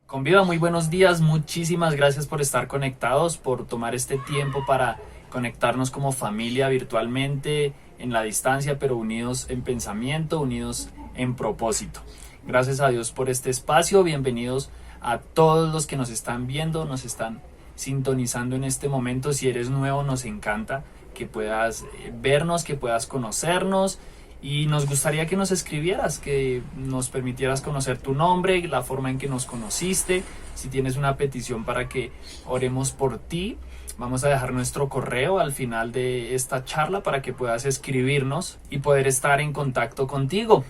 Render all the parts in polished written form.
Conviva, muy buenos días, muchísimas gracias por estar conectados, por tomar este tiempo para conectarnos como familia virtualmente, en la distancia, pero unidos en pensamiento, unidos en propósito. Gracias a Dios por este espacio, bienvenidos a todos los que nos están viendo, nos están sintonizando en este momento. Si eres nuevo, nos encanta que puedas vernos, que puedas conocernos. Y nos gustaría que nos escribieras, que nos permitieras conocer tu nombre, la forma en que nos conociste. Si tienes una petición para que oremos por ti, vamos a dejar nuestro correo al final de esta charla para que puedas escribirnos y poder estar en contacto contigo.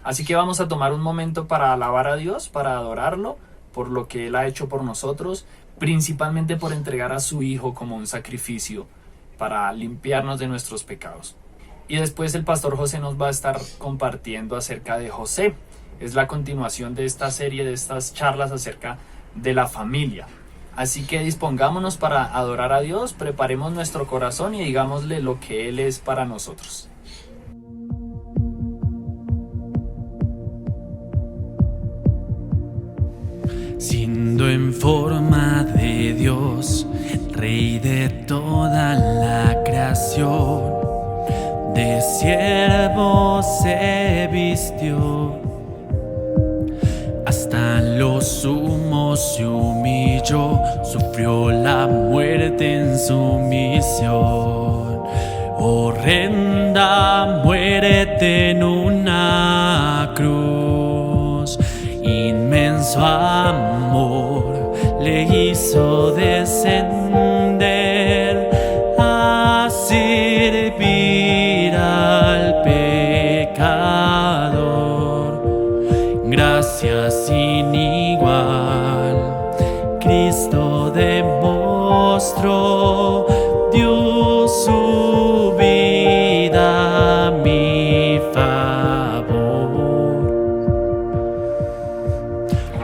Así que vamos a tomar un momento para alabar a Dios, para adorarlo por lo que Él ha hecho por nosotros, principalmente por entregar a su Hijo como un sacrificio para limpiarnos de nuestros pecados. Y después el pastor José nos va a estar compartiendo acerca de José. Es la continuación de esta serie, de estas charlas acerca de la familia. Así que dispongámonos para adorar a Dios, preparemos nuestro corazón y digámosle lo que Él es para nosotros. Siendo en forma de Dios, Rey de toda la creación, de siervo se vistió, hasta lo sumo se humilló, sufrió la muerte en sumisión. Horrenda muerte en una cruz, inmenso amor le hizo descender a servir al pecador. Gracias sin igual, Cristo demostró, dio su vida a mi favor.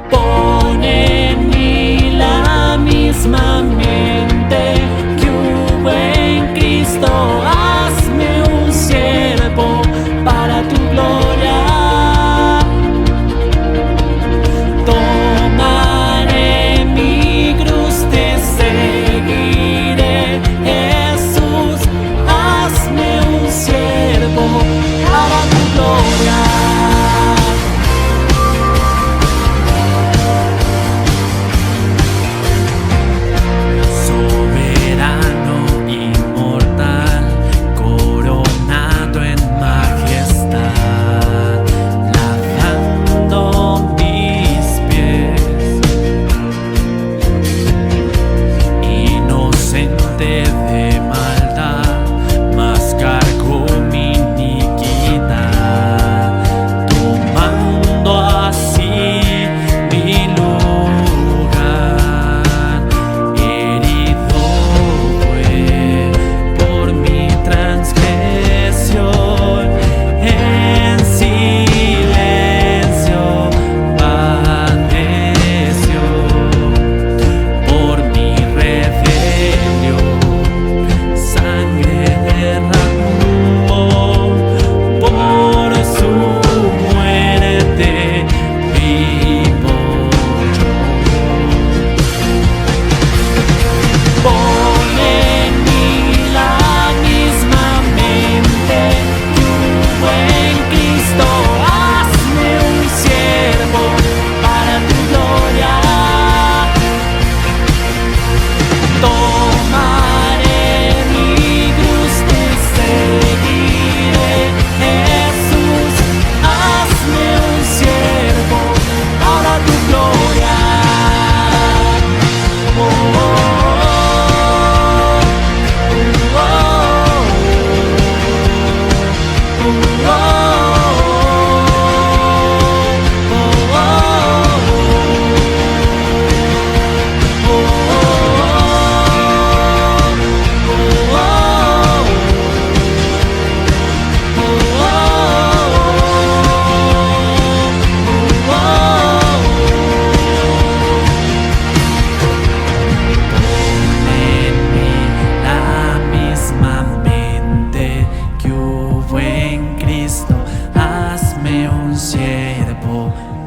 Pone en mí la misma mente que hubo en Cristo. Hazme un siervo para tu gloria. Tomaré mi cruz, te seguiré.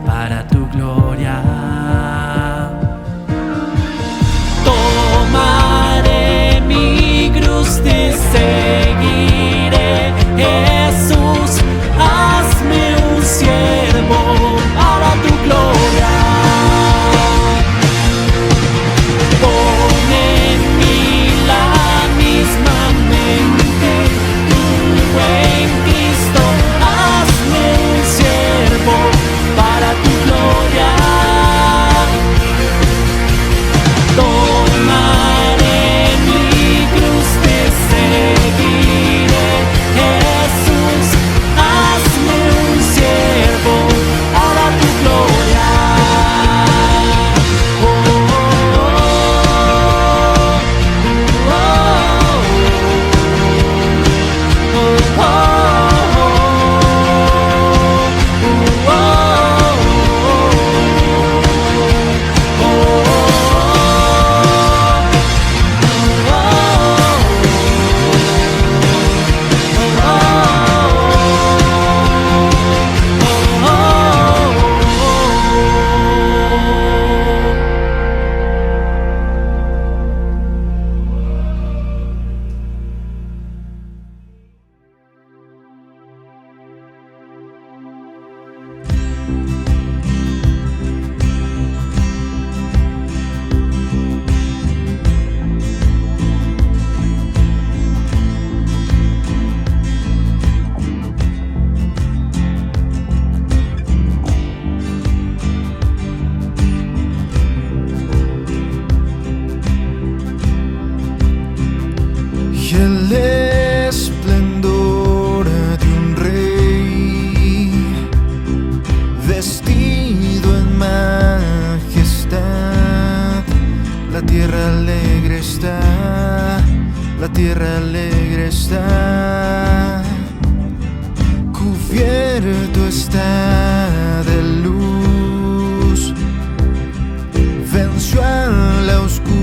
para tu gloria. Tomaré mi cruz, te seguiré, Jesús, hazme un siervo para tu gloria. Pon en mí la misma mente, tú en Cristo, hazme un siervo para tu gloria. Tomaré mi cruz, te seguiré, Jesús, hazme un siervo para tu gloria. Oh, oh, oh, oh, Y el esplendor de un rey, vestido en majestad, la tierra alegre está, la tierra alegre está, cubierto está de luz, venció a la oscuridad.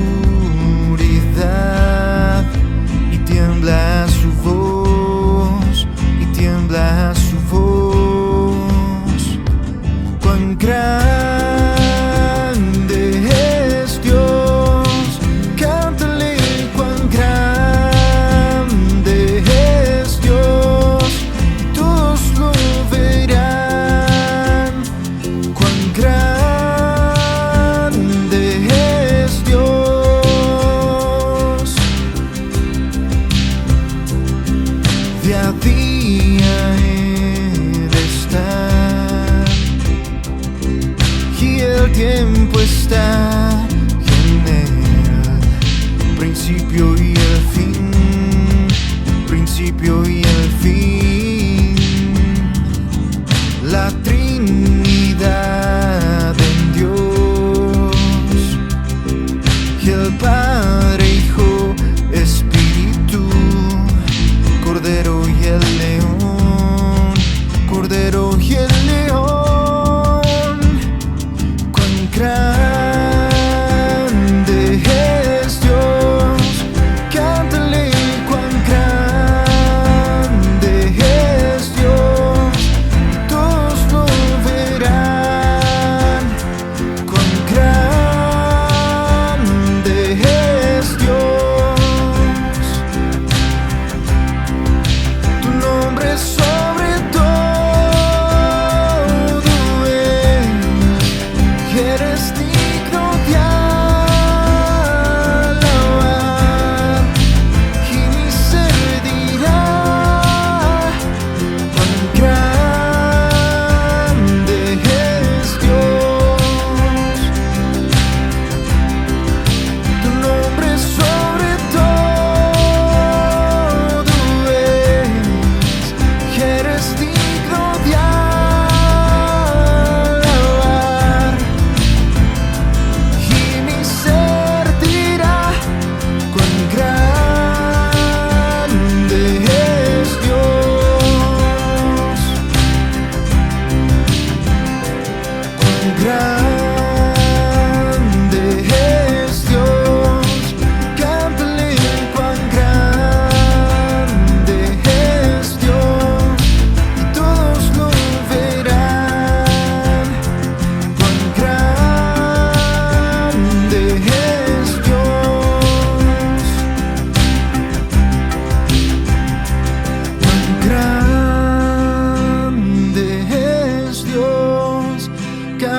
Tiembla su voz, y tiembla su voz. Cuán grande es Dios, cántale, cuán grande es Dios, y todos lo verán. Cuán grande es Dios. Día a día he de estar, y el tiempo está en él, principio y el fin, principio y el fin. La Trinidad en Dios, y el Padre, Hijo, Espíritu, Cordero y el león, Cordero y el león. Cuán grande es Dios, canta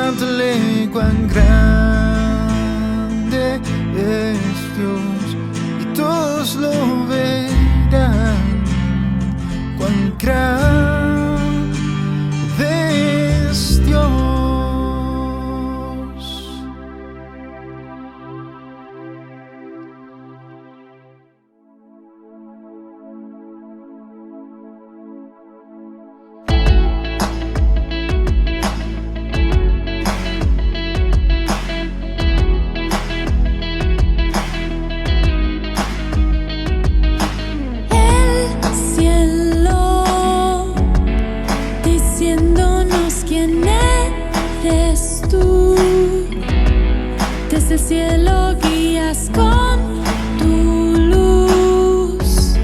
cántale cuán grande es Dios, y todos lo verán, cuán grande es Dios. Desde el cielo guías con tu luz,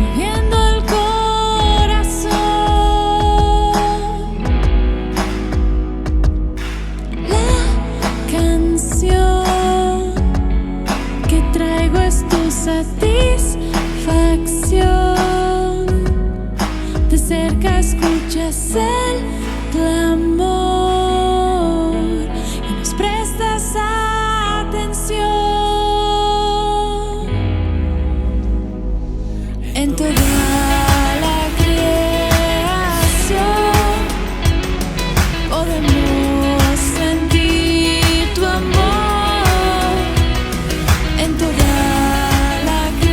moviendo el corazón. La canción que traigo es tu satisfacción. De cerca escuchas el clamor y nos prestas atención. En toda la creación podemos sentir tu amor. En toda la creación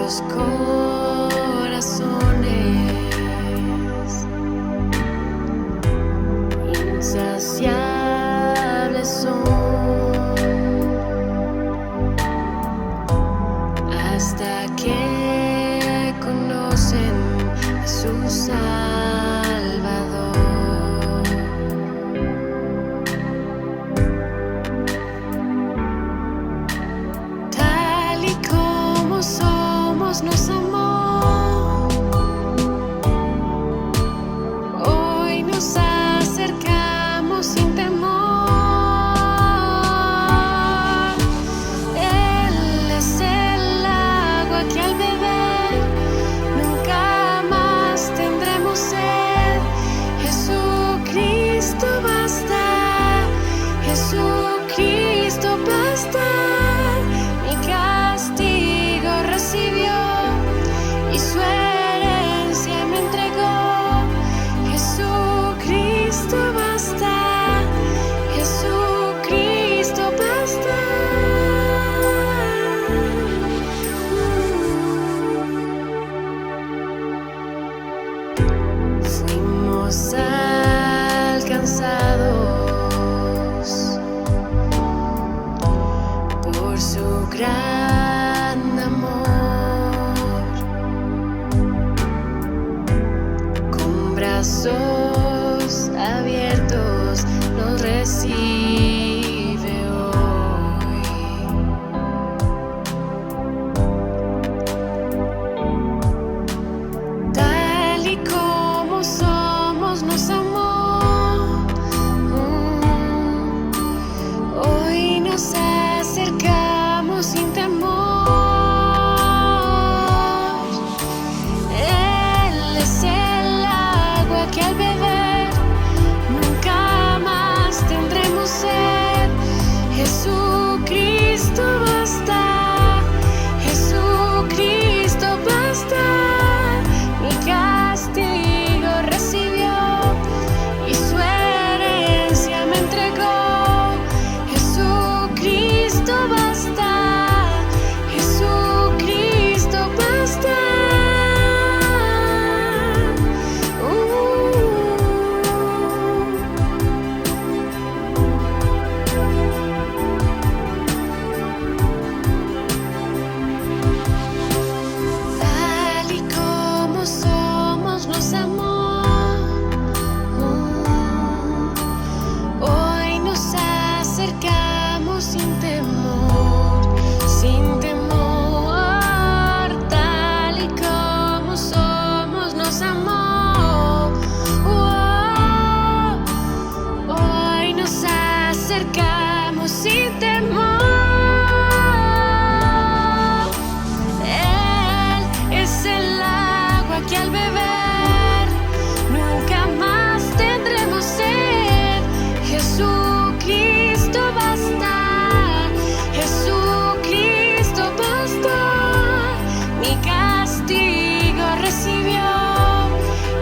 nuestros corazones, insaciables son, hasta que conocen a su Salvador. Tal y como somos, nos amó. Hoy nos acercamos sin temor. Él es el agua que al beber nunca más tendremos sed. Jesucristo basta, Jesucristo basta. Mi castigo recibió y su herencia me entregó. Jesucristo basta, Jesucristo basta. Fuimos alcanzados por su gran amor, con brazos abiertos nos recibe hoy. Tal y como somos, nos amó. Hoy nos acercamos sin temor. Él es el agua que al beber nunca más tendremos sed. Jesucristo basta, Jesucristo basta. Mi castigo recibió y su herencia me entregó. Jesucristo basta, Jesucristo basta. Tal y como somos, nos amó. Hoy nos acercamos sin temor, sin temor. Tal y como somos, nos amó. Hoy nos acercamos sin temor. Él es el agua que al beber nunca más tendremos sed. Jesucristo basta, Jesucristo basta. Mi castigo recibió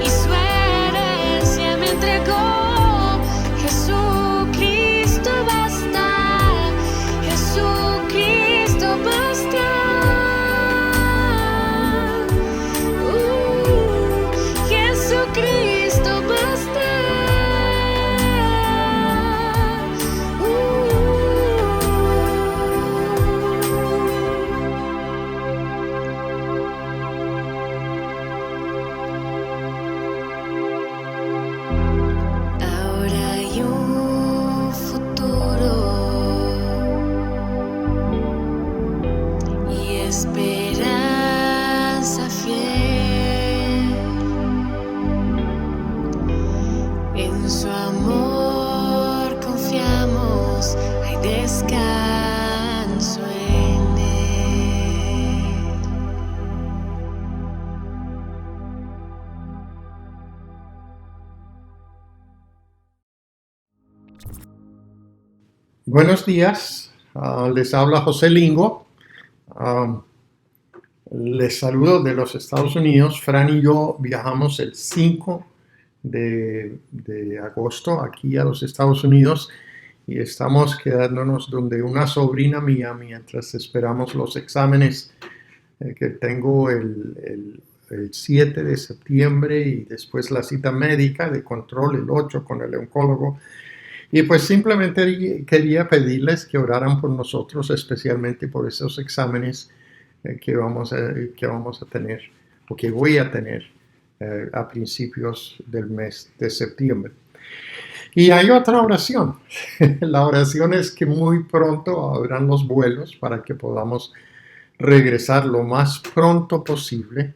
y su herencia me entregó. Jesucristo basta, Jesucristo basta. Jesucristo basta. Ahora hay un futuro y esperanza fiel. En su amor confiamos, hay descanso en él. Buenos días, les habla José Lingo. Les saludo de los Estados Unidos. Fran y yo viajamos el 5 de agosto aquí a los Estados Unidos y estamos quedándonos donde una sobrina mía mientras esperamos los exámenes que tengo el 7 de septiembre y después la cita médica de control el 8 con el oncólogo. Y pues simplemente quería pedirles que oraran por nosotros, especialmente por esos exámenes que vamos a tener o que voy a tener a principios del mes de septiembre. Y hay otra oración. La oración es que muy pronto habrán los vuelos para que podamos regresar lo más pronto posible,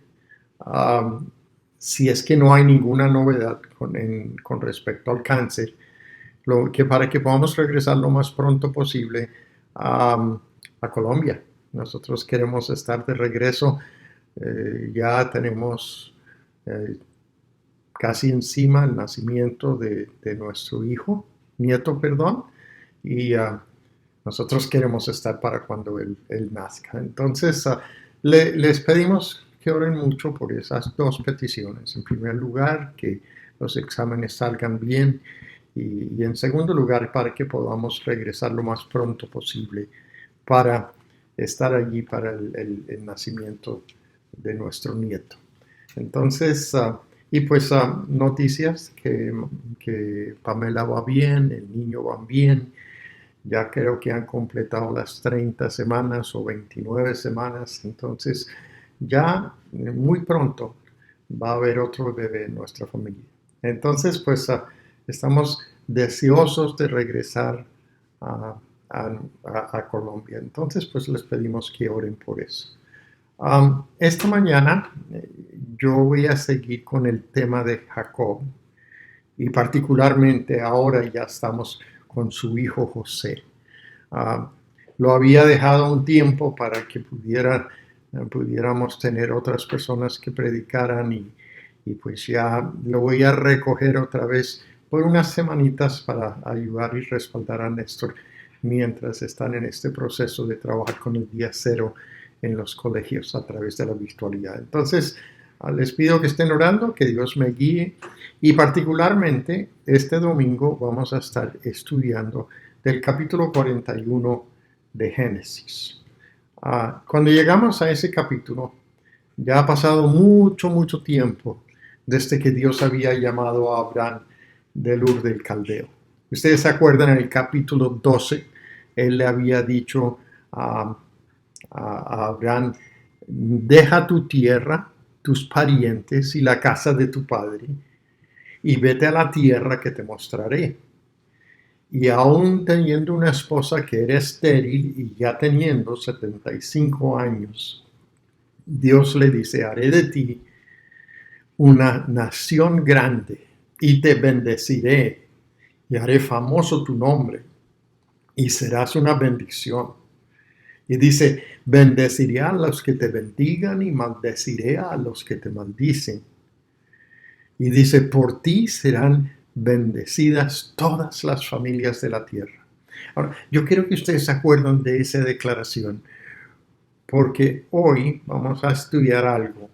si es que no hay ninguna novedad con respecto al cáncer, para que podamos regresar lo más pronto posible a Colombia. Nosotros queremos estar de regreso. Ya tenemos casi encima el nacimiento de nuestro nieto, y nosotros queremos estar para cuando él nazca. Entonces, les pedimos que oren mucho por esas dos peticiones. En primer lugar, que los exámenes salgan bien, y en segundo lugar, para que podamos regresar lo más pronto posible para estar allí para el nacimiento de nuestro nieto. Entonces, noticias que Pamela va bien, el niño va bien. Ya creo que han completado las 30 semanas o 29 semanas. Entonces, ya muy pronto va a haber otro bebé en nuestra familia. Entonces, estamos deseosos de regresar a Colombia. Entonces, les pedimos que oren por eso. Esta mañana yo voy a seguir con el tema de Jacob, y particularmente ahora ya estamos con su hijo José. Lo había dejado un tiempo para que pudiéramos tener otras personas que predicaran, y pues ya lo voy a recoger otra vez por unas semanitas para ayudar y respaldar a Néstor mientras están en este proceso de trabajar con el día cero en los colegios a través de la virtualidad. Entonces, les pido que estén orando, que Dios me guíe, y particularmente este domingo vamos a estar estudiando del capítulo 41 de Génesis. Cuando llegamos a ese capítulo, ya ha pasado mucho tiempo desde que Dios había llamado a Abraham del Ur del Caldeo. Ustedes se acuerdan, en el capítulo 12, él le había dicho a Abraham: deja tu tierra, tus parientes y la casa de tu padre, y vete a la tierra que te mostraré. Y aún teniendo una esposa que era estéril y ya teniendo 75 años, Dios le dice: haré de ti una nación grande y te bendeciré y haré famoso tu nombre y serás una bendición. Y dice: bendeciré a los que te bendigan y maldeciré a los que te maldicen. Y dice: por ti serán bendecidas todas las familias de la tierra. Ahora, yo quiero que ustedes se acuerden de esa declaración, porque hoy vamos a estudiar algo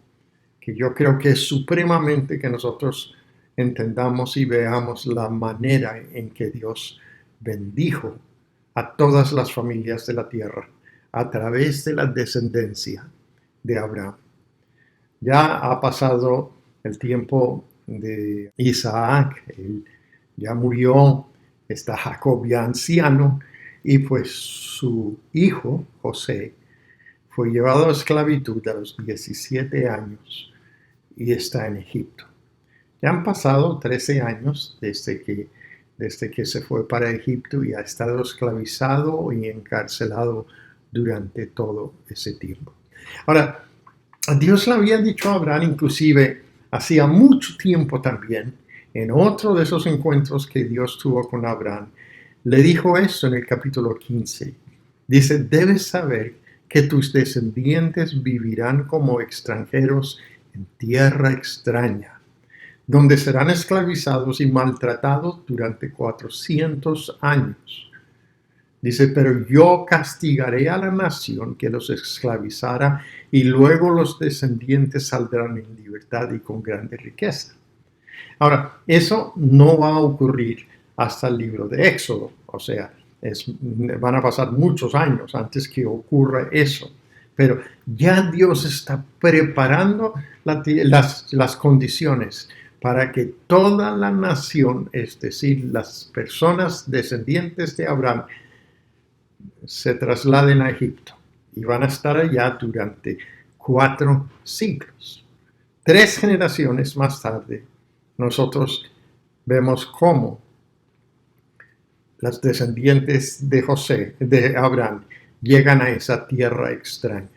que yo creo que es supremamente que nosotros entendamos y veamos la manera en que Dios bendijo a todas las familias de la tierra a través de la descendencia de Abraham. Ya ha pasado el tiempo de Isaac, él ya murió, está Jacob ya anciano, y pues su hijo José fue llevado a esclavitud a los 17 años y está en Egipto. Ya han pasado 13 años desde que se fue para Egipto y ha estado esclavizado y encarcelado durante todo ese tiempo. Ahora, Dios le había dicho a Abraham, inclusive hacía mucho tiempo también, en otro de esos encuentros que Dios tuvo con Abraham, le dijo esto en el capítulo 15. Dice: debes saber que tus descendientes vivirán como extranjeros en tierra extraña, donde serán esclavizados y maltratados durante 400 años. Dice: pero yo castigaré a la nación que los esclavizara, y luego los descendientes saldrán en libertad y con grande riqueza. Ahora, eso no va a ocurrir hasta el libro de Éxodo, o sea, van a pasar muchos años antes que ocurra eso. pero ya Dios está preparando las condiciones para que toda la nación, es decir, las personas descendientes de Abraham, se trasladen a Egipto y van a estar allá durante 4 siglos. 3 generaciones más tarde, nosotros vemos cómo las descendientes de Abraham, llegan a esa tierra extraña.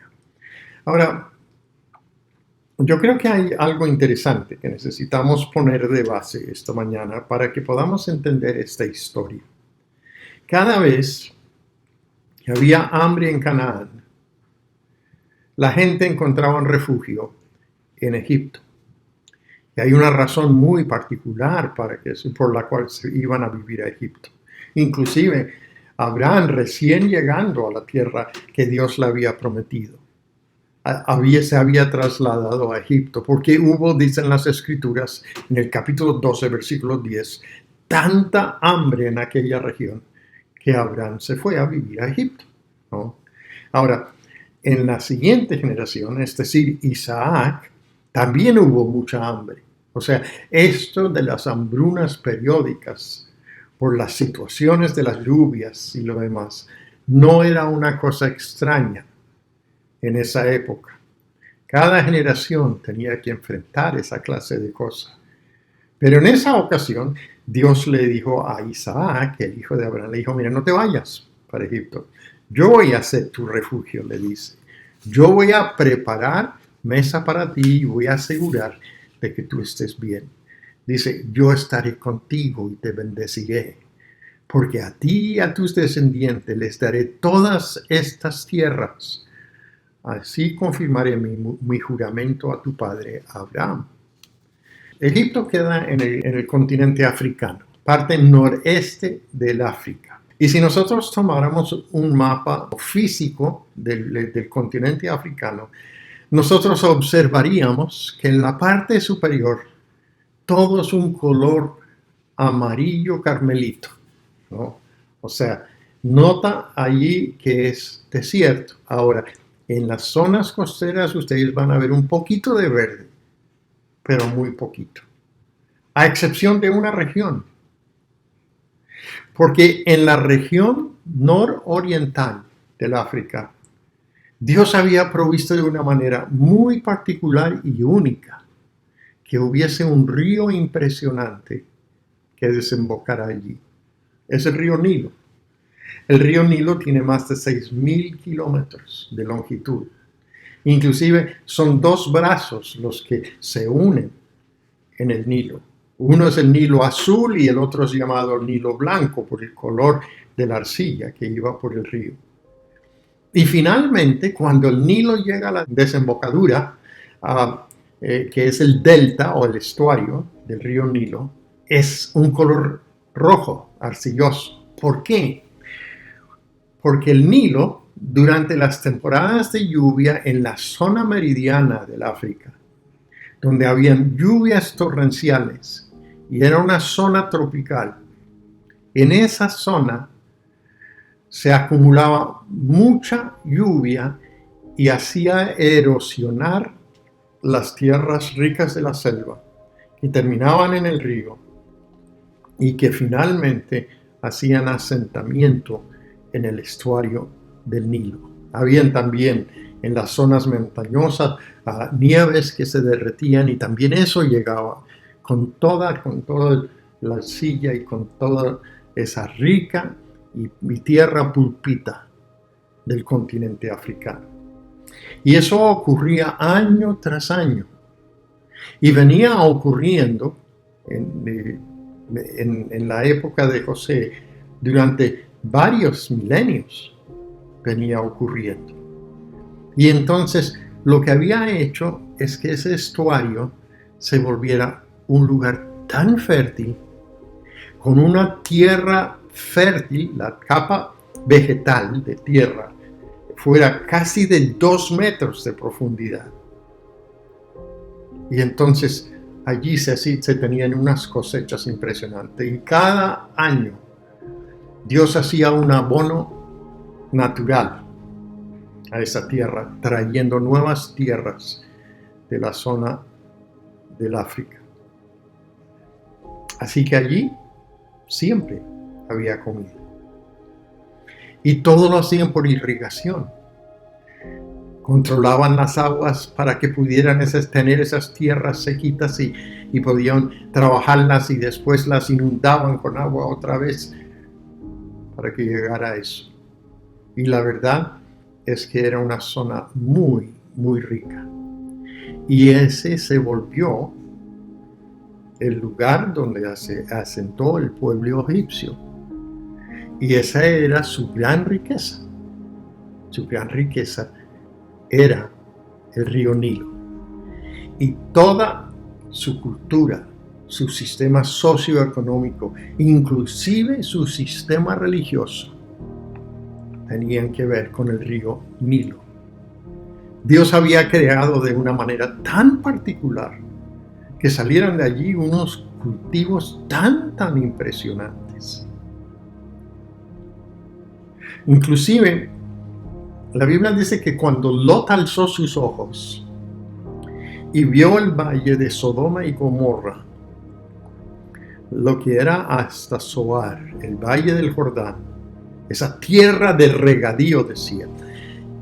Ahora, yo creo que hay algo interesante que necesitamos poner de base esta mañana para que podamos entender esta historia. Cada vez que había hambre en Canaán, la gente encontraba un refugio en Egipto. Y hay una razón muy particular por la cual se iban a vivir a Egipto. Inclusive, Abraham recién llegando a la tierra que Dios le había prometido, se había trasladado a Egipto, porque hubo, dicen las Escrituras, en el capítulo 12, versículo 10, tanta hambre en aquella región que Abraham se fue a vivir a Egipto, ¿no? Ahora, en la siguiente generación, es decir, Isaac, también hubo mucha hambre. O sea, esto de las hambrunas periódicas por las situaciones de las lluvias y lo demás, no era una cosa extraña en esa época. Cada generación tenía que enfrentar esa clase de cosas. Pero en esa ocasión, Dios le dijo a Isaac, el hijo de Abraham, le dijo, mira, no te vayas para Egipto. Yo voy a ser tu refugio, le dice. Yo voy a preparar mesa para ti y voy a asegurar de que tú estés bien. Dice, yo estaré contigo y te bendeciré, porque a ti y a tus descendientes les daré todas estas tierras. Así confirmaré mi juramento a tu padre Abraham. Egipto queda en el continente africano, parte noreste del África. Y si nosotros tomáramos un mapa físico del continente africano, nosotros observaríamos que en la parte superior todo es un color amarillo carmelito, ¿no? O sea, nota allí que es desierto. Ahora, en las zonas costeras ustedes van a ver un poquito de verde, pero muy poquito. A excepción de una región. Porque en la región nororiental del África, Dios había provisto de una manera muy particular y única que hubiese un río impresionante que desembocara allí. Es el río Nilo. El río Nilo tiene más de 6.000 kilómetros de longitud. Inclusive son 2 brazos los que se unen en el Nilo. Uno es el Nilo azul y el otro es llamado Nilo blanco por el color de la arcilla que iba por el río. Y finalmente, cuando el Nilo llega a la desembocadura, que es el delta o el estuario del río Nilo, es un color rojo, arcilloso. ¿Por qué? Porque el Nilo, durante las temporadas de lluvia en la zona meridiana del África, donde habían lluvias torrenciales y era una zona tropical, en esa zona se acumulaba mucha lluvia y hacía erosionar las tierras ricas de la selva, que terminaban en el río y que finalmente hacían asentamiento en el estuario del Nilo. Habían también en las zonas montañosas nieves que se derretían y también eso llegaba con toda la arcilla y con toda esa rica y tierra pulpita del continente africano. Y eso ocurría año tras año. Y venía ocurriendo en la época de José, durante varios milenios venía ocurriendo. Y entonces lo que había hecho es que ese estuario se volviera un lugar tan fértil, con una tierra fértil, la capa vegetal de tierra fuera casi de 2 metros de profundidad. Y entonces allí se tenían unas cosechas impresionantes. Y cada año Dios hacía un abono natural a esa tierra, trayendo nuevas tierras de la zona del África. Así que allí siempre había comida. Y todo lo hacían por irrigación. Controlaban las aguas para que pudieran tener esas tierras sequitas y podían trabajarlas y después las inundaban con agua otra vez para que llegara a eso. Y la verdad es que era una zona muy, muy rica. Y ese se volvió el lugar donde se asentó el pueblo egipcio. Y esa era su gran riqueza. Su gran riqueza era el río Nilo. Y toda su cultura, su sistema socioeconómico, inclusive su sistema religioso, tenían que ver con el río Nilo. Dios había creado de una manera tan particular que salieran de allí unos cultivos tan impresionantes. Inclusive, la Biblia dice que cuando Lot alzó sus ojos y vio el valle de Sodoma y Gomorra, lo que era hasta Zoar, el valle del Jordán, esa tierra de regadío, decía,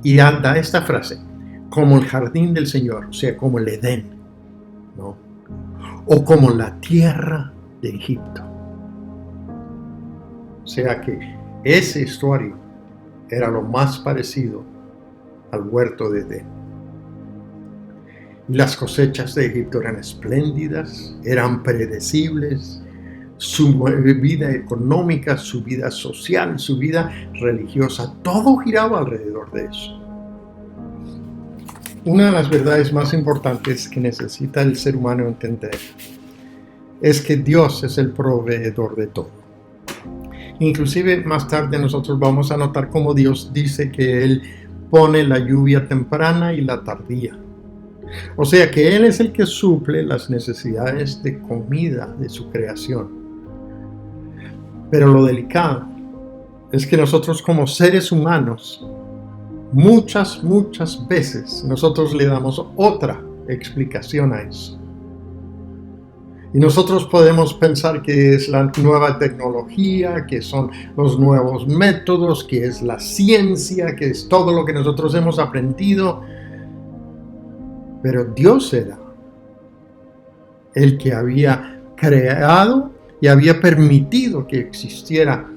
y da esta frase, como el jardín del Señor, o sea, como el Edén, ¿no? O como la tierra de Egipto. O sea que ese estuario era lo más parecido al huerto de Edén. Las cosechas de Egipto eran espléndidas, eran predecibles, su vida económica, su vida social, su vida religiosa, todo giraba alrededor de eso. Una de las verdades más importantes que necesita el ser humano entender es que Dios es el proveedor de todo. Inclusive más tarde nosotros vamos a notar cómo Dios dice que Él pone la lluvia temprana y la tardía. O sea que Él es el que suple las necesidades de comida de su creación. Pero lo delicado es que nosotros como seres humanos, muchas veces nosotros le damos otra explicación a eso. Y nosotros podemos pensar que es la nueva tecnología, que son los nuevos métodos, que es la ciencia, que es todo lo que nosotros hemos aprendido. Pero Dios era el que había creado y había permitido que existiera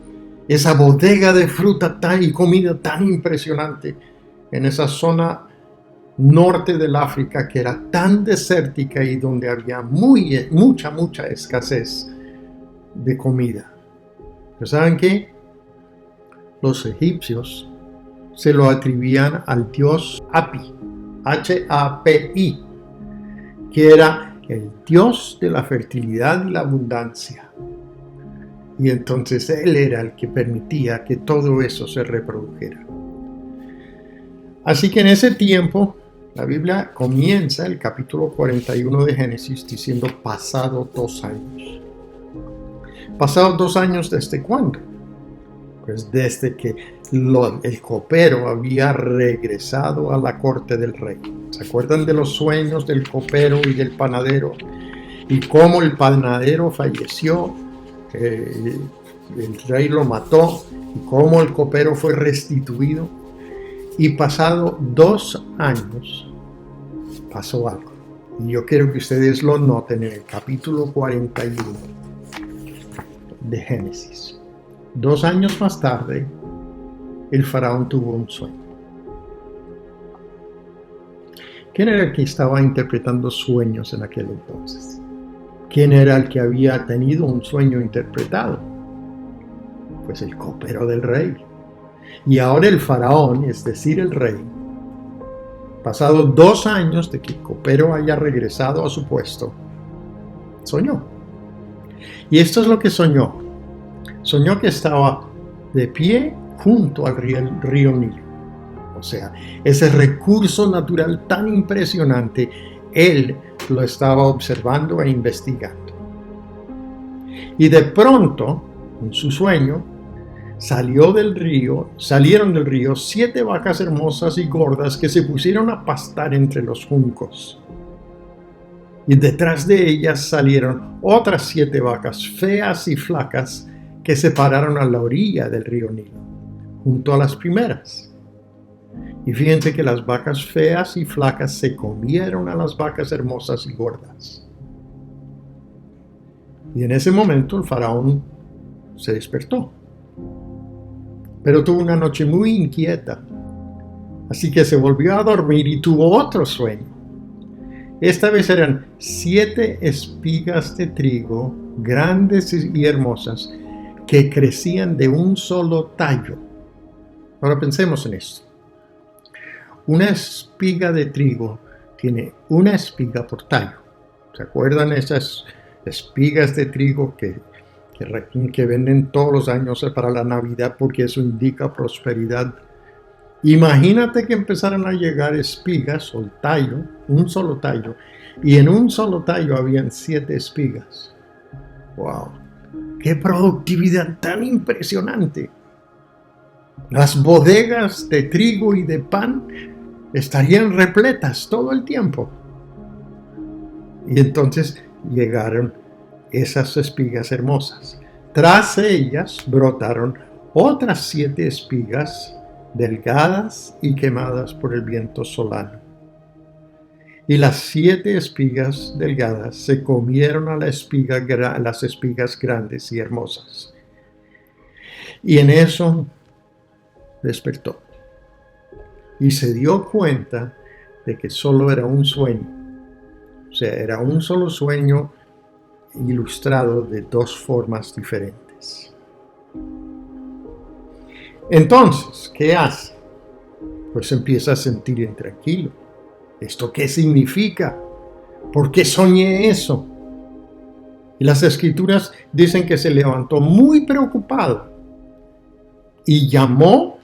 esa bodega de fruta y comida tan impresionante en esa zona norte del África que era tan desértica y donde había mucha escasez de comida. ¿Pero saben qué? Los egipcios se lo atribuían al dios Hapi, H-A-P-I, que era el dios de la fertilidad y la abundancia. Y entonces él era el que permitía que todo eso se reprodujera. Así que en ese tiempo, la Biblia comienza el capítulo 41 de Génesis diciendo pasado 2 años. ¿Pasados 2 años desde cuándo? Pues desde que el copero había regresado a la corte del rey. ¿Se acuerdan de los sueños del copero y del panadero? Y cómo el panadero falleció, el rey lo mató, y cómo el copero fue restituido. Y pasado 2 años pasó algo. Y yo quiero que ustedes lo noten en el capítulo 41 de Génesis. 2 años más tarde, el faraón tuvo un sueño. ¿Quién era el que estaba interpretando sueños en aquel entonces? ¿Quién era el que había tenido un sueño interpretado? Pues el copero del rey. Y ahora el faraón, es decir, el rey, pasado 2 años de que el copero haya regresado a su puesto, soñó. Y esto es lo que soñó. Soñó que estaba de pie junto al río Nilo. O sea, ese recurso natural tan impresionante, él lo estaba observando e investigando. Y de pronto, en su sueño, salieron del río 7 vacas hermosas y gordas que se pusieron a pastar entre los juncos. Y detrás de ellas salieron otras 7 vacas feas y flacas que se pararon a la orilla del río Nilo, junto a las primeras. Y fíjense que las vacas feas y flacas se comieron a las vacas hermosas y gordas. Y en ese momento el faraón se despertó. Pero tuvo una noche muy inquieta. Así que se volvió a dormir y tuvo otro sueño. Esta vez eran 7 espigas de trigo, grandes y hermosas, que crecían de un solo tallo. Ahora pensemos en esto. Una espiga de trigo tiene una espiga por tallo. ¿Se acuerdan esas espigas de trigo que venden todos los años para la Navidad porque eso indica prosperidad? Imagínate que empezaran a llegar espigas o tallo, un solo tallo, y en un solo tallo habían 7 espigas. ¡Wow! ¡Qué productividad tan impresionante! Las bodegas de trigo y de pan estarían repletas todo el tiempo. Y entonces llegaron esas espigas hermosas. Tras ellas brotaron otras 7 espigas delgadas y quemadas por el viento solano. Y las 7 espigas delgadas se comieron a las espigas grandes y hermosas. Y en eso despertó. Y se dio cuenta de que solo era un sueño. O sea, era un solo sueño ilustrado de 2 formas diferentes. Entonces, ¿qué hace? Pues empieza a sentir intranquilo. ¿Esto qué significa? ¿Por qué soñé eso? Y las escrituras dicen que se levantó muy preocupado y llamó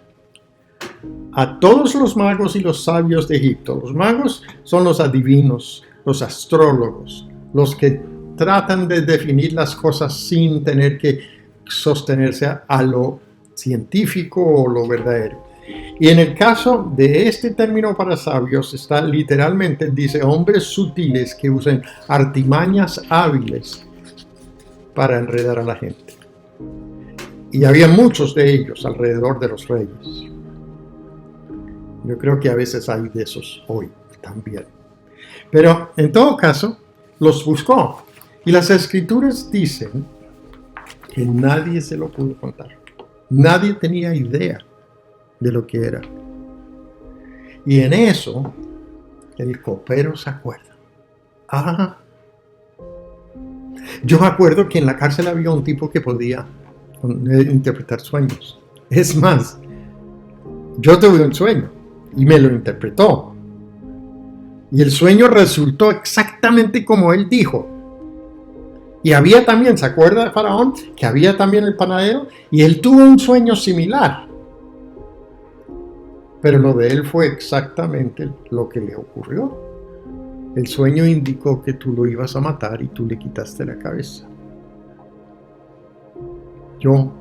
a todos los magos y los sabios de Egipto. Los magos son los adivinos, los astrólogos, los que tratan de definir las cosas sin tener que sostenerse a lo científico o lo verdadero. Y en el caso de este término para sabios está literalmente, dice, hombres sutiles que usan artimañas hábiles para enredar a la gente. Y había muchos de ellos alrededor de los reyes. Yo creo que a veces hay de esos hoy también. Pero en todo caso, los buscó. Y las escrituras dicen que nadie se lo pudo contar. Nadie tenía idea de lo que era. Y en eso, el copero se acuerda. Yo me acuerdo que en la cárcel había un tipo que podía interpretar sueños. Es más, yo tuve un sueño y me lo interpretó. Y el sueño resultó exactamente como él dijo. Y había también, ¿se acuerda de Faraón? Que había también el panadero y él tuvo un sueño similar. Pero lo de él fue exactamente lo que le ocurrió. El sueño indicó que tú lo ibas a matar y tú le quitaste la cabeza. Yo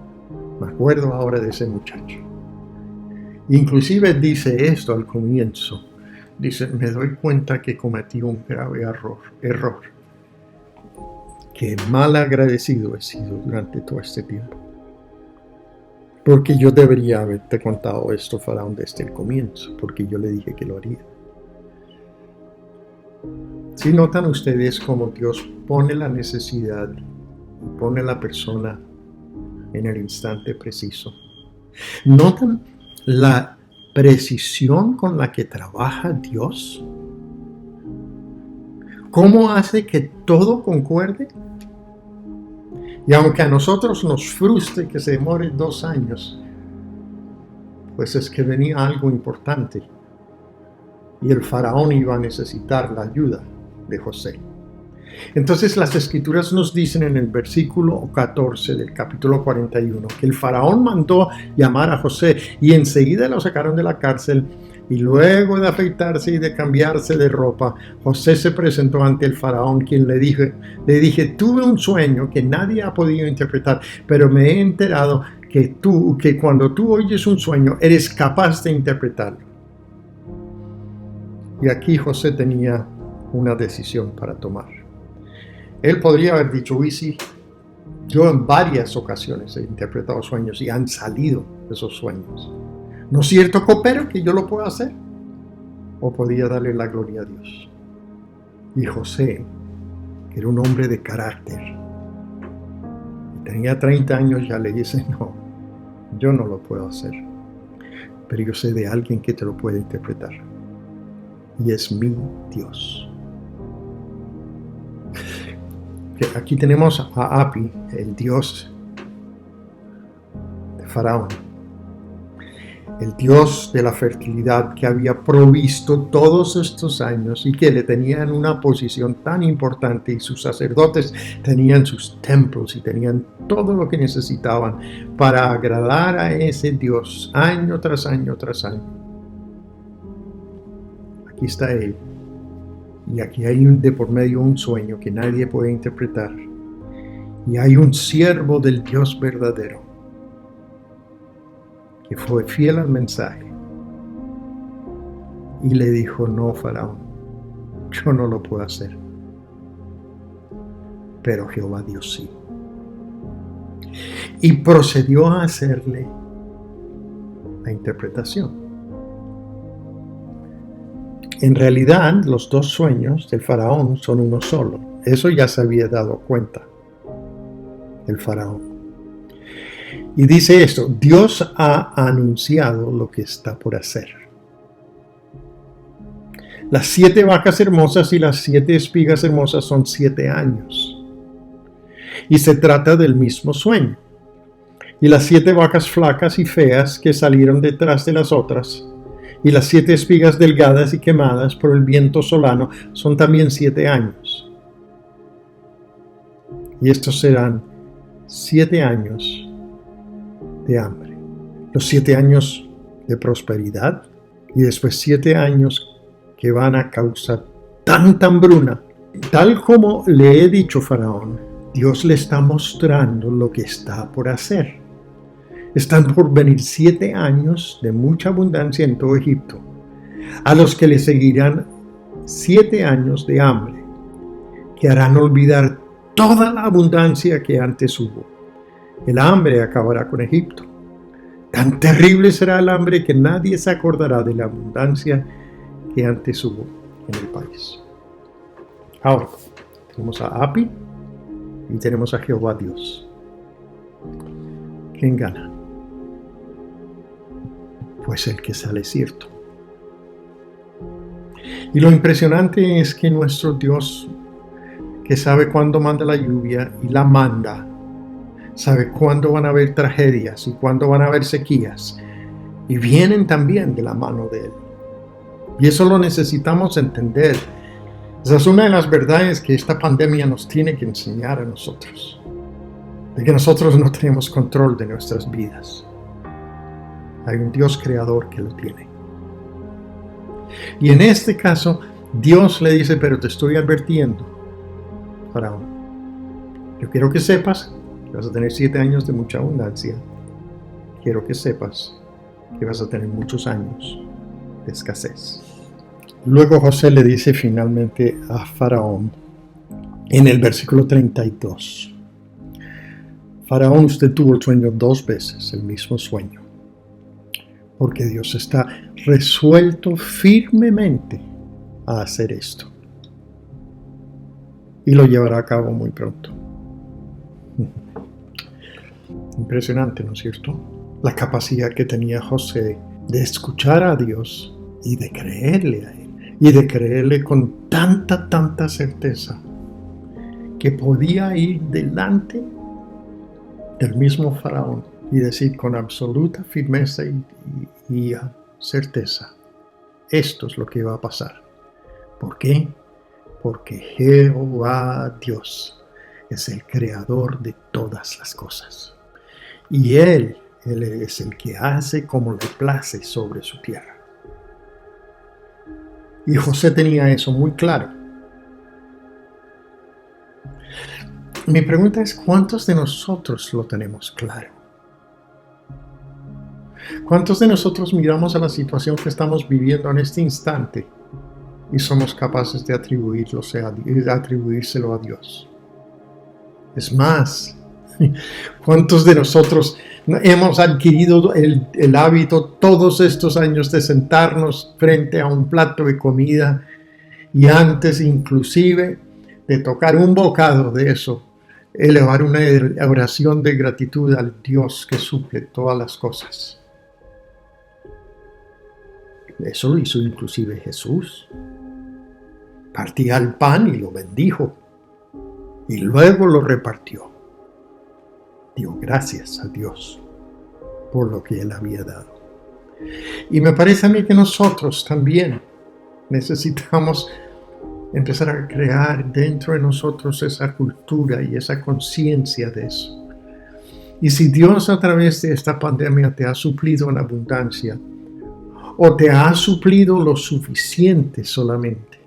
me acuerdo ahora de ese muchacho. Inclusive dice esto al comienzo. Dice, me doy cuenta que cometí un grave error. Qué mal agradecido he sido durante todo este tiempo. Porque yo debería haberte contado esto, Faraón, desde el comienzo, porque yo le dije que lo haría. ¿Sí notan ustedes cómo Dios pone la necesidad y pone la persona en el instante preciso? ¿Notan la precisión con la que trabaja Dios? ¿Cómo hace que todo concuerde? Y aunque a nosotros nos frustre que se demore 2 años, pues es que venía algo importante. Y el faraón iba a necesitar la ayuda de José. Entonces las escrituras nos dicen en el versículo 14 del capítulo 41 que el faraón mandó llamar a José y enseguida lo sacaron de la cárcel. Y luego de afeitarse y de cambiarse de ropa, José se presentó ante el faraón, quien le dije, tuve un sueño que nadie ha podido interpretar, pero me he enterado que cuando tú oyes un sueño, eres capaz de interpretarlo. Y aquí José tenía una decisión para tomar. Él podría haber dicho, uy, sí, yo en varias ocasiones he interpretado sueños y han salido esos sueños. ¿No es cierto, copero, que yo lo puedo hacer? O podía darle la gloria a Dios. Y José, que era un hombre de carácter, tenía 30 años, ya le dice, no, yo no lo puedo hacer. Pero yo sé de alguien que te lo puede interpretar. Y es mi Dios. Aquí tenemos a Api, el Dios de Faraón. El Dios de la fertilidad que había provisto todos estos años y que le tenían una posición tan importante, y sus sacerdotes tenían sus templos y tenían todo lo que necesitaban para agradar a ese Dios año tras año tras año. Aquí está Él, y aquí hay de por medio un sueño que nadie puede interpretar, y hay un siervo del Dios verdadero que fue fiel al mensaje y le dijo, no, Faraón, yo no lo puedo hacer, pero Jehová Dios sí. Y procedió a hacerle la interpretación. En realidad, los dos sueños del Faraón son uno solo. Eso ya se había dado cuenta el Faraón. Y dice esto, Dios ha anunciado lo que está por hacer. Las 7 vacas hermosas y las 7 espigas hermosas son 7 años. Y se trata del mismo sueño. Y las 7 vacas flacas y feas que salieron detrás de las otras, y las 7 espigas delgadas y quemadas por el viento solano, son también 7 años. Y estos serán 7 años de hambre, los 7 años de prosperidad, y después 7 años que van a causar tanta hambruna. Tal como le he dicho, Faraón, Dios le está mostrando lo que está por hacer. Están por venir 7 años de mucha abundancia en todo Egipto, a los que le seguirán 7 años de hambre, que harán olvidar toda la abundancia que antes hubo. El hambre acabará con Egipto. Tan terrible será el hambre que nadie se acordará de la abundancia que antes hubo en el país. Ahora, tenemos a Api y tenemos a Jehová Dios. ¿Quién gana? Pues el que sale cierto. Y lo impresionante es que nuestro Dios, que sabe cuándo manda la lluvia y la manda, sabe cuándo van a haber tragedias y cuándo van a haber sequías, y vienen también de la mano de Él. Y eso lo necesitamos entender. Esa es una de las verdades que esta pandemia nos tiene que enseñar a nosotros, de que nosotros no tenemos control de nuestras vidas. Hay un Dios creador que lo tiene. Y en este caso, Dios le dice, pero te estoy advirtiendo, Faraón, yo quiero que sepas que vas a tener 7 años de mucha abundancia. Quiero que sepas que vas a tener muchos años de escasez. Luego José le dice finalmente a Faraón en el versículo 32. Faraón, usted tuvo el sueño 2 veces, el mismo sueño, porque Dios está resuelto firmemente a hacer esto y lo llevará a cabo muy pronto. Impresionante, ¿no es cierto? La capacidad que tenía José de escuchar a Dios y de creerle a Él, y de creerle con tanta certeza que podía ir delante del mismo Faraón y decir con absoluta firmeza y certeza, esto es lo que va a pasar. ¿Por qué? Porque Jehová Dios es el creador de todas las cosas. Y Él es el que hace como le place sobre su tierra. Y José tenía eso muy claro. Mi pregunta es, ¿cuántos de nosotros lo tenemos claro? ¿Cuántos de nosotros miramos a la situación que estamos viviendo en este instante y somos capaces de atribuírselo a Dios? Es más, ¿cuántos de nosotros hemos adquirido el hábito todos estos años de sentarnos frente a un plato de comida y antes inclusive de tocar un bocado de eso, elevar una oración de gratitud al Dios que suple todas las cosas? Eso lo hizo inclusive Jesús. Partía el pan y lo bendijo y luego lo repartió. Dio gracias a Dios por lo que Él había dado. Y me parece a mí que nosotros también necesitamos empezar a crear dentro de nosotros esa cultura y esa conciencia de eso. Y si Dios a través de esta pandemia te ha suplido en abundancia, o te ha suplido lo suficiente solamente,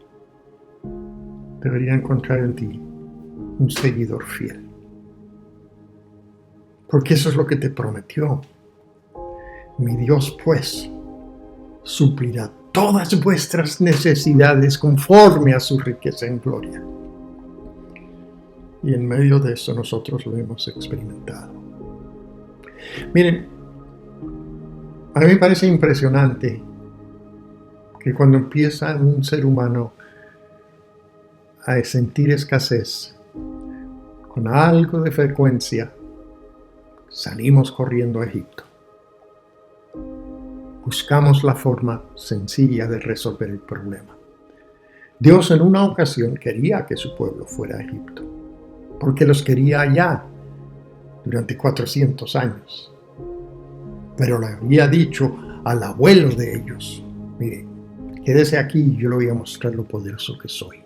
debería encontrar en ti un seguidor fiel. Porque eso es lo que te prometió. Mi Dios, pues, suplirá todas vuestras necesidades conforme a su riqueza en gloria. Y en medio de eso nosotros lo hemos experimentado. Miren, a mí me parece impresionante que cuando empieza un ser humano a sentir escasez, con algo de frecuencia, salimos corriendo a Egipto. Buscamos la forma sencilla de resolver el problema. Dios en una ocasión quería que su pueblo fuera a Egipto, porque los quería allá durante 400 años. Pero le había dicho al abuelo de ellos: mire, quédese aquí y yo le voy a mostrar lo poderoso que soy.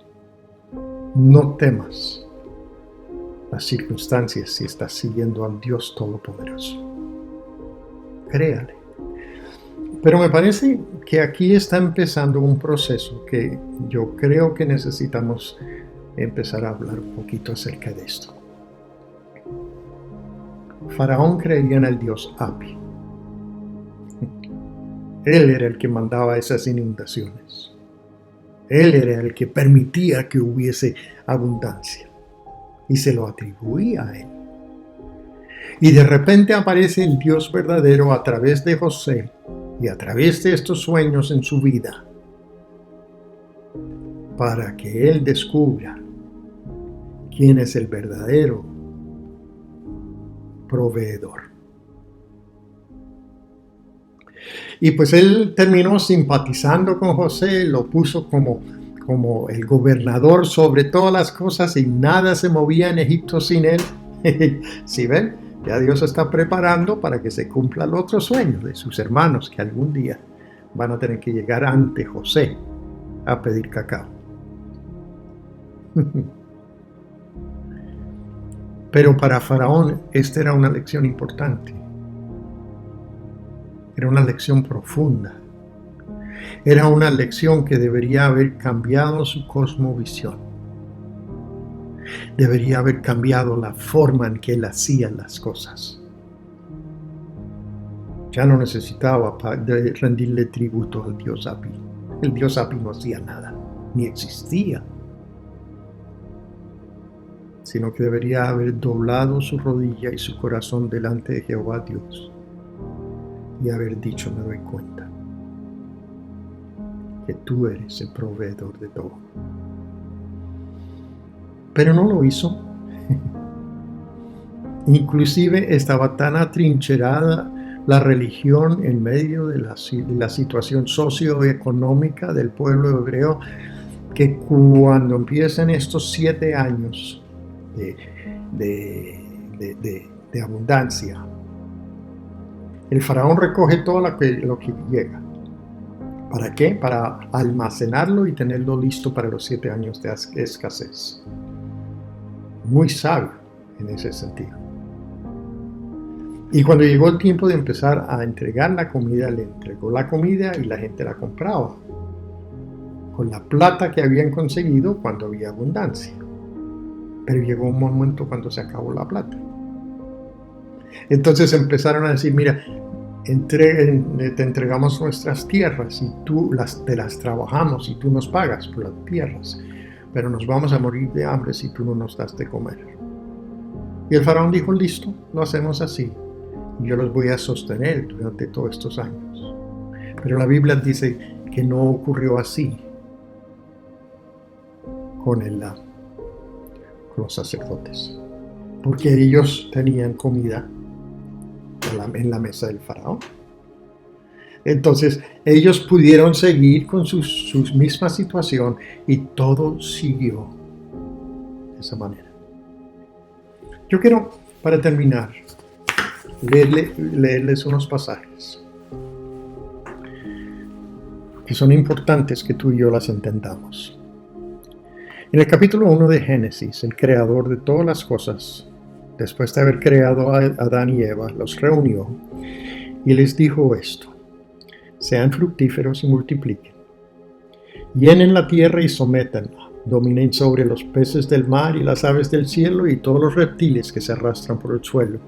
No temas las circunstancias si estás siguiendo al Dios Todopoderoso. Créale. Pero me parece que aquí está empezando un proceso que yo creo que necesitamos empezar a hablar un poquito acerca de esto. Faraón creía en el dios Hapi. Él era el que mandaba esas inundaciones. Él era el que permitía que hubiese abundancia. Y se lo atribuía a él. Y de repente aparece el Dios verdadero a través de José y a través de estos sueños en su vida, para que él descubra quién es el verdadero proveedor. Y pues él terminó simpatizando con José, lo puso como el gobernador sobre todas las cosas y nada se movía en Egipto sin él. ¿Sí ven? Ya Dios está preparando para que se cumpla el otro sueño de sus hermanos que algún día van a tener que llegar ante José a pedir cacao. Pero para Faraón esta era una lección importante. Era una lección profunda. Era una lección que debería haber cambiado su cosmovisión. Debería haber cambiado la forma en que él hacía las cosas. Ya no necesitaba rendirle tributo al dios Hapi. El dios Hapi no hacía nada, ni existía. Sino que debería haber doblado su rodilla y su corazón delante de Jehová Dios y haber dicho: me doy cuenta que tú eres el proveedor de todo. Pero no lo hizo. Inclusive estaba tan atrincherada la religión en medio de la situación socioeconómica del pueblo hebreo, que cuando empiezan estos 7 años de abundancia, el faraón recoge todo lo que llega. ¿Para qué? Para almacenarlo y tenerlo listo para los 7 años de escasez. Muy sabio en ese sentido. Y cuando llegó el tiempo de empezar a entregar la comida, le entregó la comida y la gente la compraba con la plata que habían conseguido cuando había abundancia. Pero llegó un momento cuando se acabó la plata. Entonces empezaron a decir: mira, te entregamos nuestras tierras y te las trabajamos y tú nos pagas por las tierras, pero nos vamos a morir de hambre si tú no nos das de comer. Y el faraón dijo, listo, lo hacemos así, y yo los voy a sostener durante todos estos años. Pero la Biblia dice que no ocurrió así con los sacerdotes, porque ellos tenían comida en la mesa del faraón. Entonces ellos pudieron seguir con su misma situación y todo siguió de esa manera. Yo quiero, para terminar, leerles unos pasajes que son importantes que tú y yo las entendamos. En el capítulo 1 de Génesis, el creador de todas las cosas, después de haber creado a Adán y Eva, los reunió y les dijo esto: sean fructíferos y multipliquen, llenen la tierra y sométanla, dominen sobre los peces del mar y las aves del cielo y todos los reptiles que se arrastran por el suelo.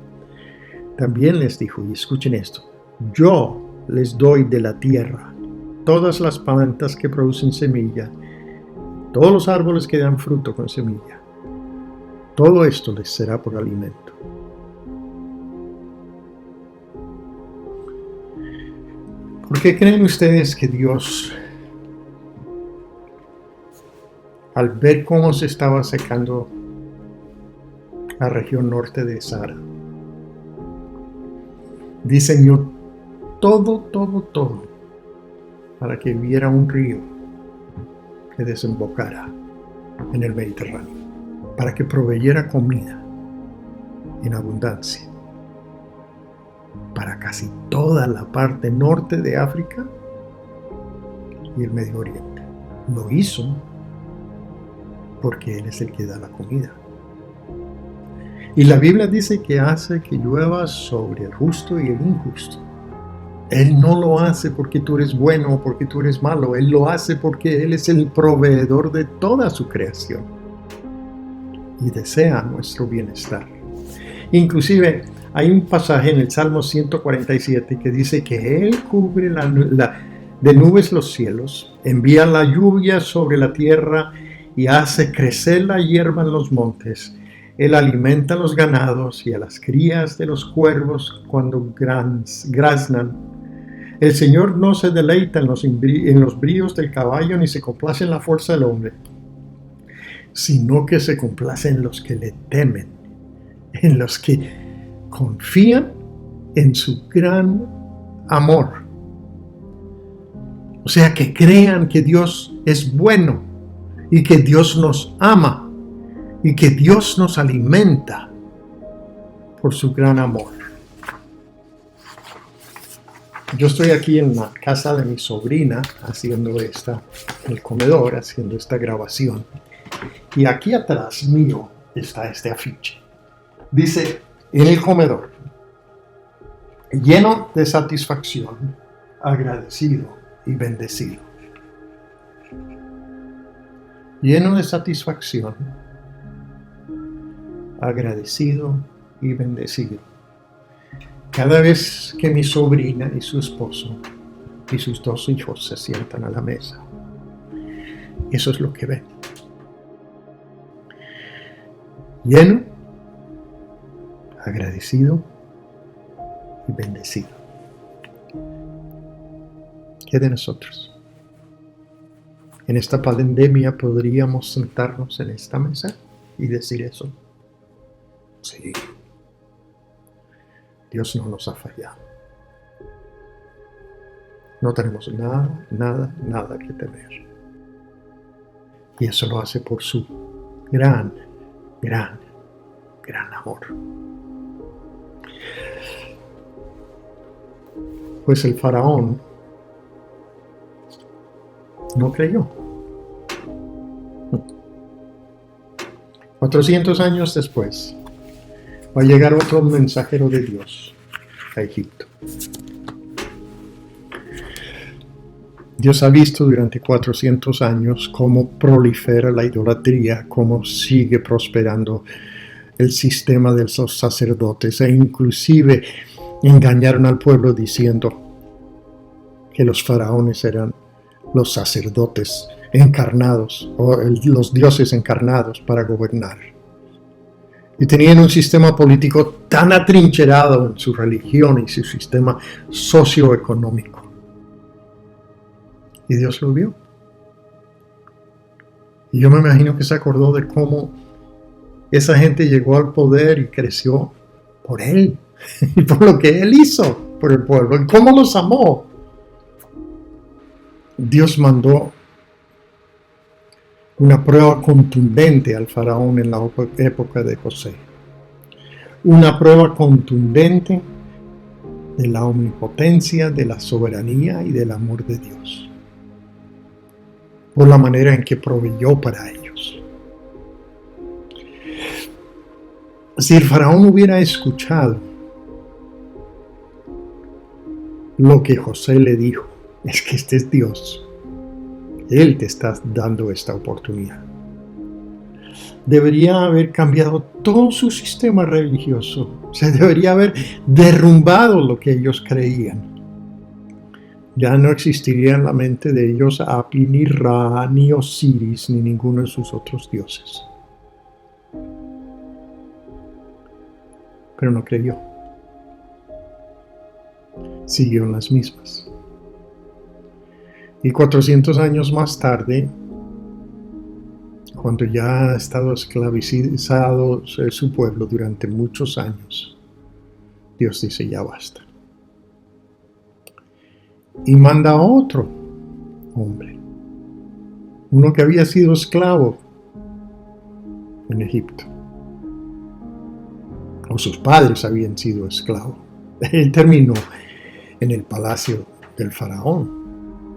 También les dijo, y escuchen esto, yo les doy de la tierra todas las plantas que producen semilla, todos los árboles que dan fruto con semilla. Todo esto les será por alimento. ¿Por qué creen ustedes que Dios, al ver cómo se estaba secando la región norte de Sahara, diseñó todo para que hubiera un río que desembocara en el Mediterráneo, para que proveyera comida en abundancia para casi toda la parte norte de África y el Medio Oriente? Lo hizo porque Él es el que da la comida. Y la Biblia dice que hace que llueva sobre el justo y el injusto. Él no lo hace porque tú eres bueno o porque tú eres malo. Él lo hace porque Él es el proveedor de toda su creación y desea nuestro bienestar. Inclusive hay un pasaje en el Salmo 147 que dice que Él cubre de nubes los cielos, envía la lluvia sobre la tierra y hace crecer la hierba en los montes. Él alimenta a los ganados y a las crías de los cuervos cuando graznan. El Señor no se deleita en los bríos del caballo ni se complace en la fuerza del hombre, sino que se complace en los que le temen, en los que confían en su gran amor. O sea, que crean que Dios es bueno y que Dios nos ama y que Dios nos alimenta por su gran amor. Yo estoy aquí en la casa de mi sobrina haciendo el comedor, haciendo esta grabación. Y aquí atrás mío está este afiche. Dice, en el comedor, lleno de satisfacción, agradecido y bendecido. Lleno de satisfacción, agradecido y bendecido. Cada vez que mi sobrina y su esposo y sus 2 hijos se sientan a la mesa, eso es lo que ven. Lleno, agradecido y bendecido. ¿Qué de nosotros? En esta pandemia podríamos sentarnos en esta mesa y decir eso. Sí. Dios no nos ha fallado. No tenemos nada que temer. Y eso lo hace por su gran amor. Pues el faraón no creyó. 400 años después, va a llegar otro mensajero de Dios a Egipto. Dios ha visto durante 400 años cómo prolifera la idolatría, cómo sigue prosperando el sistema de los sacerdotes, e inclusive Engañaron al pueblo diciendo que los faraones eran los sacerdotes encarnados o los dioses encarnados para gobernar. Y tenían un sistema político tan atrincherado en su religión y su sistema socioeconómico. Y Dios lo vio. Y yo me imagino que se acordó de cómo esa gente llegó al poder y creció por Él y por lo que Él hizo por el pueblo y cómo los amó. Dios mandó una prueba contundente al faraón en la época de José. Una prueba contundente de la omnipotencia, de la soberanía y del amor de Dios. Por la manera en que proveyó para ellos. Si el faraón hubiera escuchado lo que José le dijo, es que este es Dios. Él te está dando esta oportunidad. Debería haber cambiado todo su sistema religioso. Se debería haber derrumbado lo que ellos creían. Ya no existiría en la mente de ellos Api, ni Ra, ni Osiris, ni ninguno de sus otros dioses. Pero no creyó. Siguió en las mismas. Y 400 años más tarde, cuando ya ha estado esclavizado su pueblo durante muchos años, Dios dice, ya basta. Y manda a otro hombre, uno que había sido esclavo en Egipto, o sus padres habían sido esclavos. Él terminó en el palacio del faraón,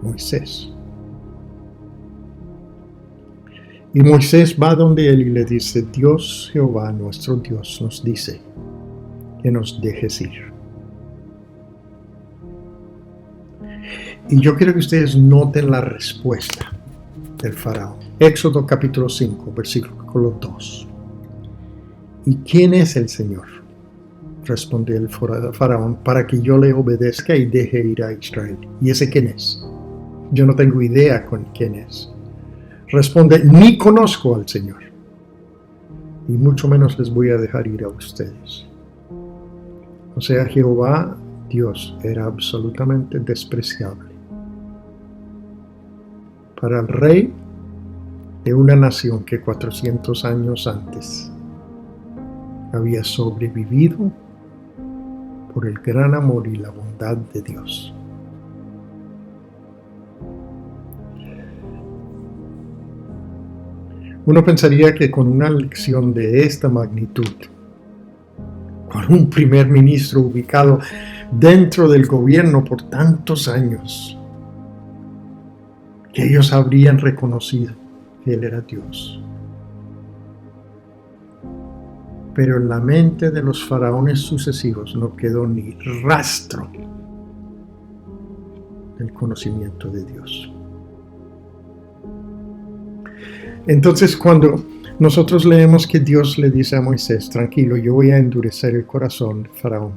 Moisés. Y Moisés va donde él y le dice, Dios Jehová, nuestro Dios, nos dice que nos dejes ir. Y yo quiero que ustedes noten la respuesta del faraón. Éxodo capítulo 5, versículo 2. ¿Y quién es el Señor? Respondió el faraón, para que yo le obedezca y deje ir a Israel. ¿Y ese quién es? Yo no tengo idea con quién es. Responde, ni conozco al Señor, y mucho menos les voy a dejar ir a ustedes. O sea, Jehová, Dios, era absolutamente despreciable para el rey de una nación que 400 años antes había sobrevivido por el gran amor y la bondad de Dios. Uno pensaría que con una lección de esta magnitud, con un primer ministro ubicado dentro del gobierno por tantos años, que ellos habrían reconocido que Él era Dios. Pero en la mente de los faraones sucesivos no quedó ni rastro del conocimiento de Dios. Entonces, cuando nosotros leemos que Dios le dice a Moisés, tranquilo, yo voy a endurecer el corazón de Faraón.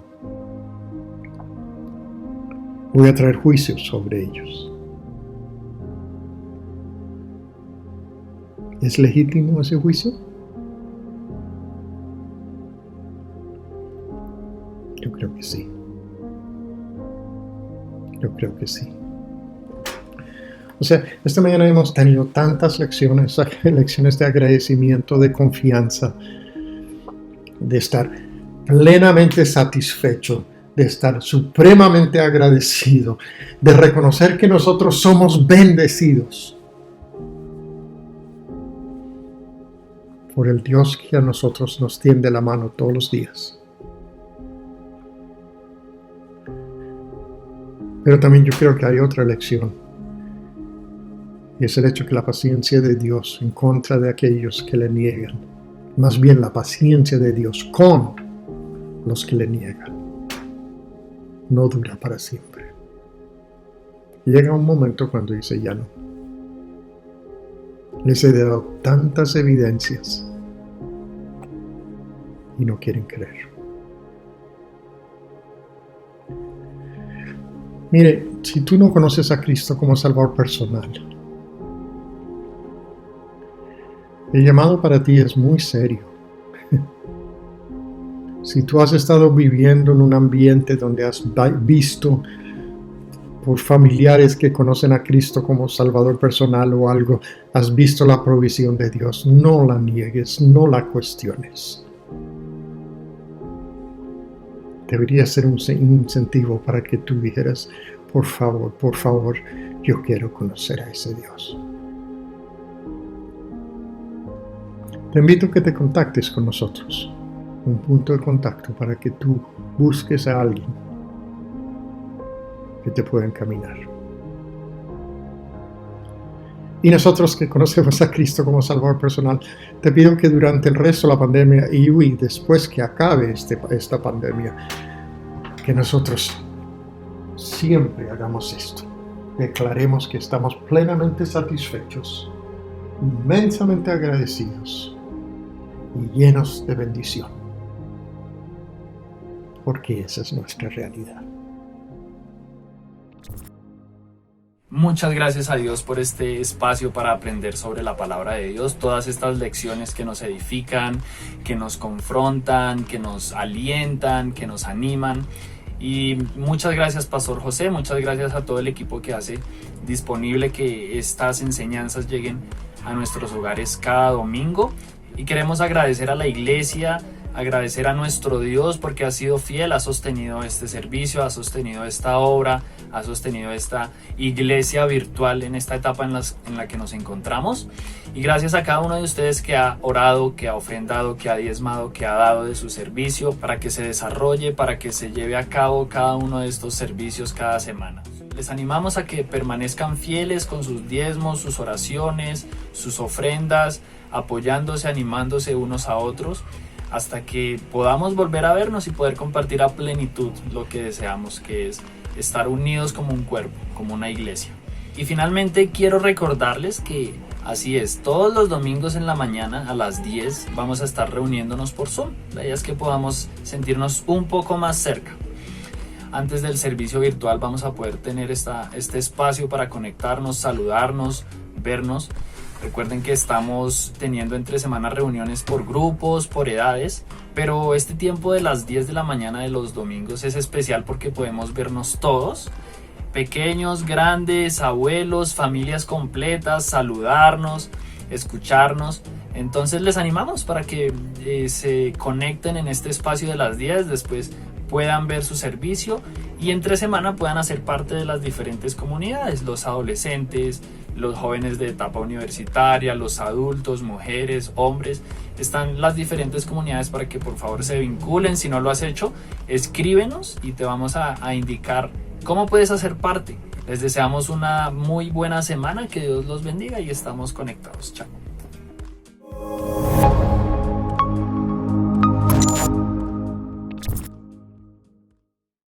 Voy a traer juicios sobre ellos. ¿Es legítimo ese juicio? Yo creo que sí. Yo creo que sí. O sea, esta mañana hemos tenido tantas lecciones de agradecimiento, de confianza, de estar plenamente satisfecho, de estar supremamente agradecido, de reconocer que nosotros somos bendecidos por el Dios que a nosotros nos tiende la mano todos los días. Pero también yo creo que hay otra lección. Y es el hecho que la paciencia de Dios en contra de aquellos que le niegan, más bien la paciencia de Dios con los que le niegan, no dura para siempre. Llega un momento cuando dice ya no. Les he dado tantas evidencias y no quieren creer. Mire, si tú no conoces a Cristo como Salvador personal, el llamado para ti es muy serio. Si tú has estado viviendo en un ambiente donde has visto por familiares que conocen a Cristo como Salvador personal o algo, has visto la provisión de Dios, no la niegues, no la cuestiones. Debería ser un incentivo para que tú dijeras, por favor, yo quiero conocer a ese Dios. Te invito a que te contactes con nosotros, un punto de contacto para que tú busques a alguien que te pueda encaminar. Y nosotros que conocemos a Cristo como Salvador personal, te pido que durante el resto de la pandemia y después que acabe esta pandemia, que nosotros siempre hagamos esto. Declaremos que estamos plenamente satisfechos, inmensamente agradecidos y llenos de bendición. Porque esa es nuestra realidad. Muchas gracias a Dios por este espacio para aprender sobre la palabra de Dios, todas estas lecciones que nos edifican, que nos confrontan, que nos alientan, que nos animan. Y muchas gracias, Pastor José, muchas gracias a todo el equipo que hace disponible que estas enseñanzas lleguen a nuestros hogares cada domingo. Y queremos agradecer a la iglesia, agradecer a nuestro Dios porque ha sido fiel, ha sostenido este servicio, ha sostenido esta obra, ha sostenido esta iglesia virtual en esta etapa en la que nos encontramos. Y gracias a cada uno de ustedes que ha orado, que ha ofrendado, que ha diezmado, que ha dado de su servicio para que se desarrolle, para que se lleve a cabo cada uno de estos servicios cada semana. Les animamos a que permanezcan fieles con sus diezmos, sus oraciones, sus ofrendas, apoyándose, animándose unos a otros, hasta que podamos volver a vernos y poder compartir a plenitud lo que deseamos, que es estar unidos como un cuerpo, como una iglesia. Y finalmente quiero recordarles que así es, todos los domingos en la mañana a las 10 vamos a estar reuniéndonos por Zoom. La idea es que podamos sentirnos un poco más cerca. Antes del servicio virtual vamos a poder tener este espacio para conectarnos, saludarnos, vernos. Recuerden que estamos teniendo entre semanas reuniones por grupos, por edades, pero este tiempo de las 10 de la mañana de los domingos es especial porque podemos vernos todos, pequeños, grandes, abuelos, familias completas, saludarnos, escucharnos. Entonces les animamos para que se conecten en este espacio de las 10, después puedan ver su servicio y entre semana puedan hacer parte de las diferentes comunidades, los adolescentes, los jóvenes de etapa universitaria, los adultos, mujeres, hombres. Están las diferentes comunidades para que por favor se vinculen. Si no lo has hecho, escríbenos y te vamos a indicar cómo puedes hacer parte. Les deseamos una muy buena semana, que Dios los bendiga y estamos conectados. Chao.